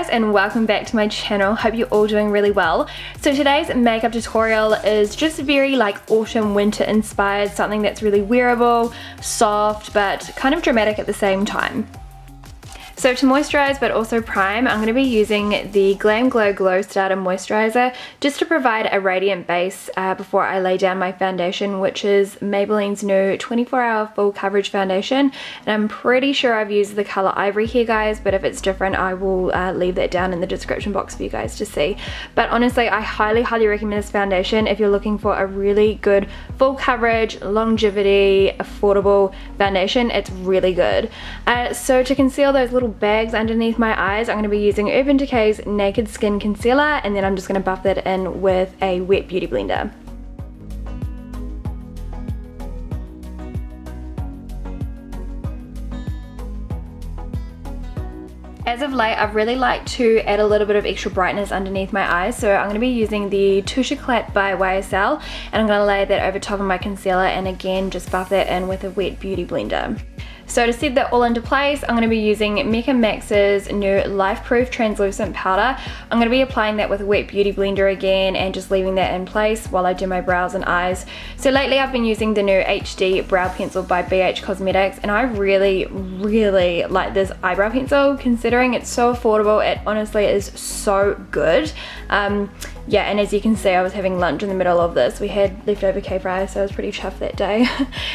guys, and welcome back to my channel. Hope you're all doing really well. So today's makeup tutorial is just very like autumn winter inspired, something that's really wearable, soft, but kind of dramatic at the same time. So to moisturize but also prime, I'm going to be using the GLAM Glow Starter Moisturizer just to provide a radiant base before I lay down my foundation, which is Maybelline's new 24-hour full coverage foundation. And I'm pretty sure I've used the color Ivory here, guys, but if it's different, I will leave that down in the description box for you guys to see. But honestly, I highly recommend this foundation if you're looking for a really good full coverage, longevity, affordable foundation. It's really good. So to conceal those little bags underneath my eyes, I'm going to be using Urban Decay's Naked Skin Concealer, and then I'm just going to buff that in with a wet beauty blender. As of late, I've really liked to add a little bit of extra brightness underneath my eyes, so I'm going to be using the Touche Éclat by YSL, and I'm going to lay that over top of my concealer and again just buff that in with a wet beauty blender. So to set that all into place, I'm going to be using MECCA Max's new Life Proof Translucent Powder. I'm going to be applying that with a wet beauty blender again and just leaving that in place while I do my brows and eyes. So lately I've been using the new HD Brow Pencil by BH Cosmetics, and I really like this eyebrow pencil. Considering it's so affordable, it honestly is so good. Yeah, and as you can see, I was having lunch in the middle of this. We had leftover K-fries, so I was pretty chuffed that day.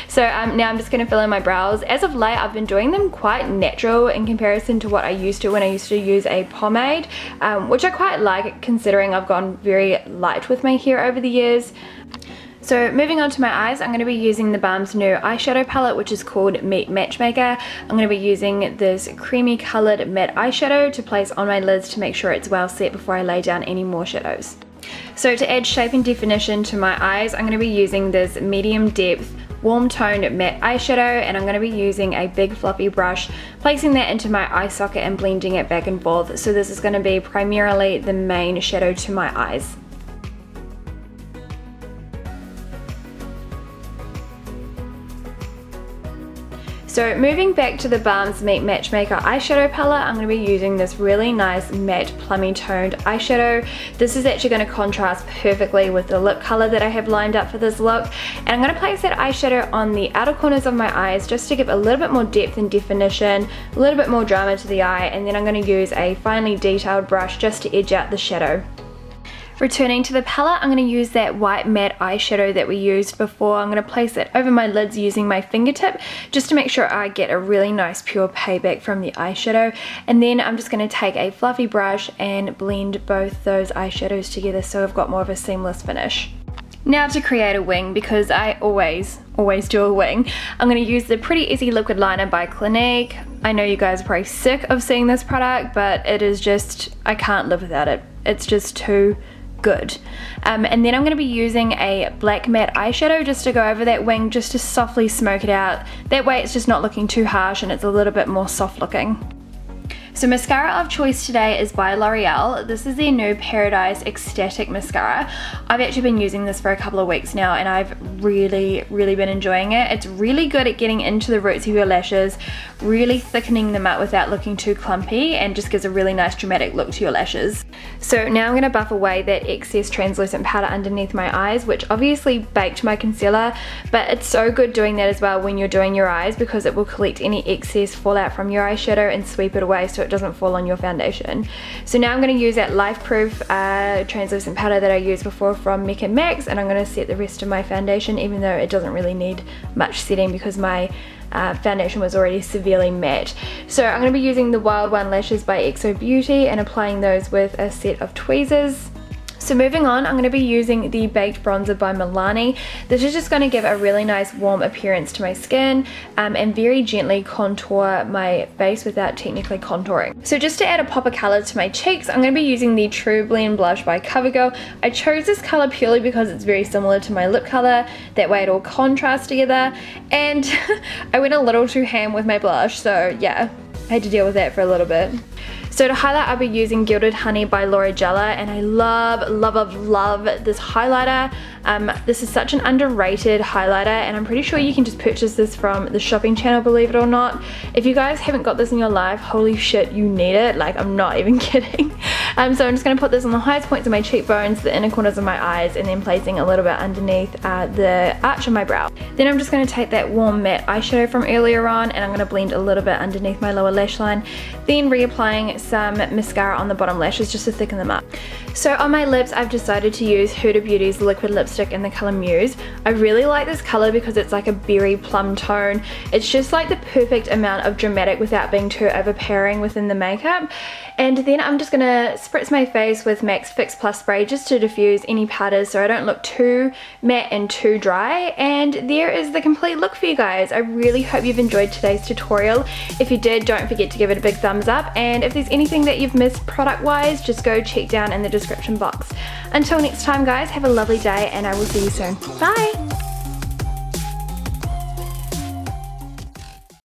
So now I'm just going to fill in my brows. As of late, I've been doing them quite natural in comparison to what I used to when I used to use a pomade, which I quite like considering I've gone very light with my hair over the years. So moving on to my eyes, I'm going to be using the BALM's new eyeshadow palette, which is called Meet Matchmaker. I'm going to be using this creamy coloured matte eyeshadow to place on my lids to make sure it's well set before I lay down any more shadows. So to add shape and definition to my eyes, I'm going to be using this medium depth warm toned matte eyeshadow, and I'm going to be using a big fluffy brush, placing that into my eye socket and blending it back and forth. So this is going to be primarily the main shadow to my eyes. So moving back to the BALM's Meet Matchmaker eyeshadow palette, I'm going to be using this really nice matte plummy toned eyeshadow. This is actually going to contrast perfectly with the lip color that I have lined up for this look. And I'm going to place that eyeshadow on the outer corners of my eyes just to give a little bit more depth and definition, a little bit more drama to the eye, and then I'm going to use a finely detailed brush just to edge out the shadow. Returning to the palette, I'm going to use that white matte eyeshadow that we used before. I'm going to place it over my lids using my fingertip just to make sure I get a really nice pure payback from the eyeshadow. And then I'm just going to take a fluffy brush and blend both those eyeshadows together so I've got more of a seamless finish. Now to create a wing, because I always do a wing, I'm going to use the Pretty Easy Liquid Liner by Clinique. I know you guys are probably sick of seeing this product, but it is just, I can't live without it. It's just too good. And then I'm going to be using a black matte eyeshadow just to go over that wing, just to softly smoke it out. That way it's just not looking too harsh and it's a little bit more soft looking. So mascara of choice today is by L'Oreal. This is their new Paradise Ecstatic Mascara. I've actually been using this for a couple of weeks now and I've really been enjoying it. It's really good at getting into the roots of your lashes, really thickening them up without looking too clumpy, and just gives a really nice dramatic look to your lashes. So now I'm going to buff away that excess translucent powder underneath my eyes, which obviously baked my concealer, but it's so good doing that as well when you're doing your eyes because it will collect any excess fallout from your eyeshadow and sweep it away so it doesn't fall on your foundation. So now I'm going to use that Life Proof translucent powder that I used before from MECCA Max, and I'm going to set the rest of my foundation, even though it doesn't really need much setting because my foundation was already severely matte. So I'm going to be using the Wild One lashes by XOBEAUTY and applying those with a set of tweezers. So moving on, I'm going to be using the Baked Bronzer by Milani. This is just going to give a really nice warm appearance to my skin and very gently contour my face without technically contouring. So just to add a pop of colour to my cheeks, I'm going to be using the True Blend blush by COVERGIRL. I chose this colour purely because it's very similar to my lip colour. That way it all contrasts together. And I went a little too ham with my blush, so yeah, I had to deal with that for a little bit. So to highlight, I'll be using Gilded Honey by L'Oreal, and I love this highlighter. This is such an underrated highlighter, and I'm pretty sure you can just purchase this from the shopping channel, believe it or not. If you guys haven't got this in your life, holy shit, you need it. Like, I'm not even kidding. So I'm just going to put this on the highest points of my cheekbones, the inner corners of my eyes, and then placing a little bit underneath the arch of my brow. Then I'm just going to take that warm matte eyeshadow from earlier on, and I'm going to blend a little bit underneath my lower lash line, then reapplying some mascara on the bottom lashes just to thicken them up. So on my lips, I've decided to use Huda Beauty's liquid lipstick in the colour Muse. I really like this colour because it's like a berry plum tone. It's just like the perfect amount of dramatic without being too overpowering within the makeup. And then I'm just going to spritz my face with MAC's Fix Plus spray just to diffuse any powders so I don't look too matte and too dry. And there is the complete look for you guys. I really hope you've enjoyed today's tutorial. If you did, don't forget to give it a big thumbs up, and if there's anything that you've missed product wise, just go check down in the description box. Until next time guys, have a lovely day and I will see you soon. Bye!